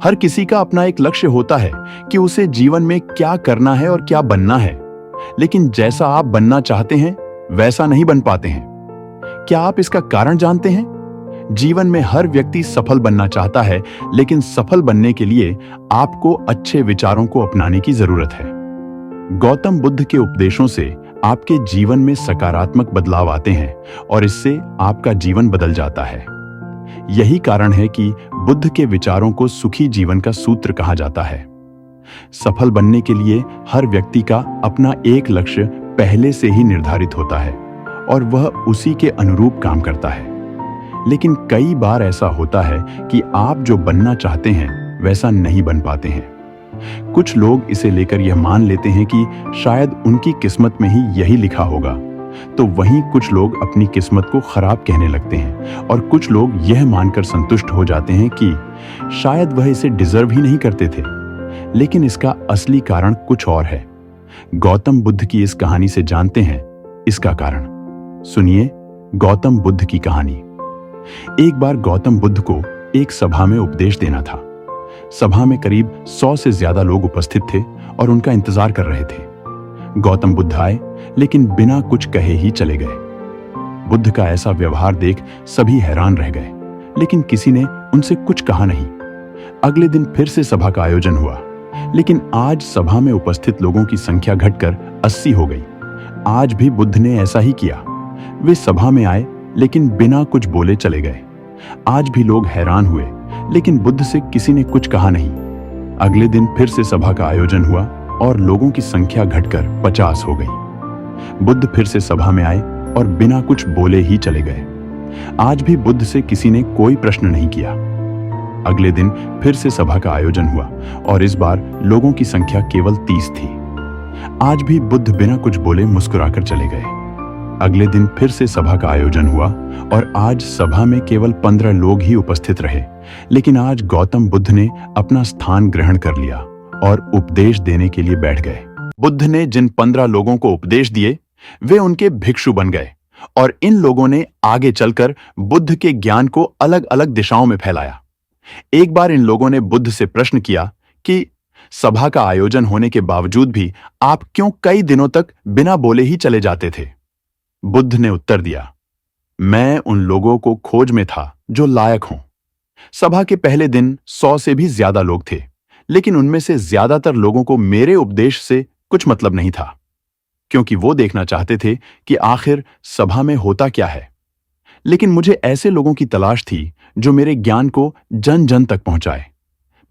हर किसी का अपना एक लक्ष्य होता है कि उसे जीवन में क्या करना है और क्या बनना है, लेकिन जैसा आप बनना चाहते हैं वैसा नहीं बन पाते हैं। क्या आप इसका कारण जानते हैं? जीवन में हर व्यक्ति सफल बनना चाहता है, लेकिन सफल बनने के लिए आपको अच्छे विचारों को अपनाने की जरूरत है। गौतम बुद्ध के उपदेशों से आपके जीवन में सकारात्मक बदलाव आते हैं और इससे आपका जीवन बदल जाता है। यही कारण है कि बुद्ध के विचारों को सुखी जीवन का सूत्र कहा जाता है। सफल बनने के लिए हर व्यक्ति का अपना एक लक्ष्य पहले से ही निर्धारित होता है और वह उसी के अनुरूप काम करता है। लेकिन कई बार ऐसा होता है कि आप जो बनना चाहते हैं वैसा नहीं बन पाते हैं। कुछ लोग इसे लेकर यह मान लेते हैं कि शायद उनकी किस्मत में ही यही लिखा होगा, तो वहीं कुछ लोग अपनी किस्मत को खराब कहने लगते हैं और कुछ लोग यह मानकर संतुष्ट हो जाते हैं कि शायद वह इसे डिजर्व ही नहीं करते थे। लेकिन इसका असली कारण कुछ और है। गौतम बुद्ध की इस कहानी से जानते हैं इसका कारण। सुनिए गौतम बुद्ध की कहानी। एक बार गौतम बुद्ध को एक सभा में उपदेश देना था। सभा में करीब 100 से ज्यादा लोग उपस्थित थे और उनका इंतजार कर रहे थे। गौतम बुद्ध आए, लेकिन बिना कुछ कहे ही चले गए। बुद्ध का ऐसा व्यवहार देख सभी हैरान रह गए, लेकिन किसी ने उनसे कुछ कहा नहीं। अगले दिन फिर से सभा का आयोजन हुआ, लेकिन आज सभा में उपस्थित लोगों की संख्या घटकर 80 हो गई। आज भी बुद्ध ने ऐसा ही किया। वे सभा में आए, लेकिन बिना कुछ बोले चले गए। आज भी लोग हैरान हुए, लेकिन बुद्ध से किसी ने कुछ कहा नहीं। अगले दिन फिर से सभा का आयोजन हुआ और लोगों की संख्या घटकर 50 हो गई। बुद्ध फिर से सभा में आए और बिना कुछ बोले ही चले गए। आज भी बुद्ध से किसी ने कोई प्रश्न नहीं किया। अगले दिन फिर से सभा का आयोजन हुआ और इस बार लोगों की संख्या केवल 30 थी। आज भी बुद्ध बिना कुछ बोले मुस्कुराकर चले गए। अगले दिन फिर से सभा का आयोजन हुआ और आज सभा में केवल 15 लोग ही उपस्थित रहे, लेकिन आज गौतम बुद्ध ने अपना स्थान ग्रहण कर लिया और उपदेश देने के लिए बैठ गए। बुद्ध ने जिन 15 लोगों को उपदेश दिए वे उनके भिक्षु बन गए और इन लोगों ने आगे चलकर बुद्ध के ज्ञान को अलग अलग दिशाओं में फैलाया। एक बार इन लोगों ने बुद्ध से प्रश्न किया कि सभा का आयोजन होने के बावजूद भी आप क्यों कई दिनों तक बिना बोले ही चले जाते थे? बुद्ध ने उत्तर दिया, मैं उन लोगों को खोज में था जो लायक हों। सभा के पहले दिन 100 से भी ज्यादा लोग थे, लेकिन उनमें से ज्यादातर लोगों को मेरे उपदेश से कुछ मतलब नहीं था, क्योंकि वो देखना चाहते थे कि आखिर सभा में होता क्या है। लेकिन मुझे ऐसे लोगों की तलाश थी जो मेरे ज्ञान को जन जन तक पहुंचाए।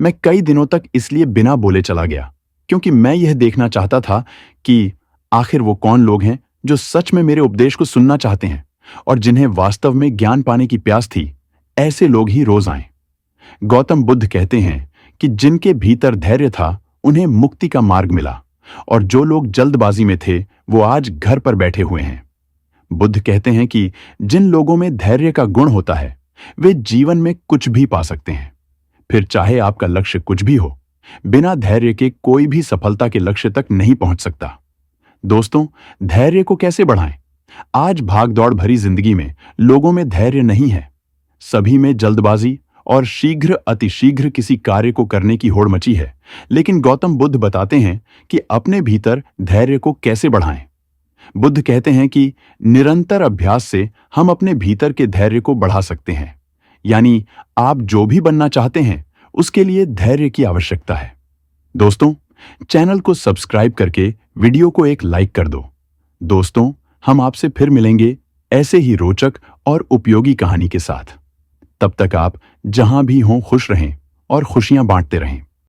मैं कई दिनों तक इसलिए बिना बोले चला गया, क्योंकि मैं यह देखना चाहता था कि आखिर वो कौन लोग हैं जो सच में मेरे उपदेश को सुनना चाहते हैं और जिन्हें वास्तव में ज्ञान पाने की प्यास थी। ऐसे लोग ही रोज आए। गौतम बुद्ध कहते हैं कि जिनके भीतर धैर्य था उन्हें मुक्ति का मार्ग मिला और जो लोग जल्दबाजी में थे वो आज घर पर बैठे हुए हैं। बुद्ध कहते हैं कि जिन लोगों में धैर्य का गुण होता है वे जीवन में कुछ भी पा सकते हैं। फिर चाहे आपका लक्ष्य कुछ भी हो, बिना धैर्य के कोई भी सफलता के लक्ष्य तक नहीं पहुंच सकता। दोस्तों, धैर्य को कैसे बढ़ाएं? आज भागदौड़ भरी जिंदगी में लोगों में धैर्य नहीं है। सभी में जल्दबाजी और शीघ्र अतिशीघ्र किसी कार्य को करने की होड़ मची है। लेकिन गौतम बुद्ध बताते हैं कि अपने भीतर धैर्य को कैसे बढ़ाएं। बुद्ध कहते हैं कि निरंतर अभ्यास से हम अपने भीतर के धैर्य को बढ़ा सकते हैं। यानी आप जो भी बनना चाहते हैं उसके लिए धैर्य की आवश्यकता है। दोस्तों, चैनल को सब्सक्राइब करके वीडियो को एक लाइक कर दो। दोस्तों, हम आपसे फिर मिलेंगे ऐसे ही रोचक और उपयोगी कहानी के साथ। तब तक आप जहां भी हों खुश रहें और खुशियां बांटते रहें।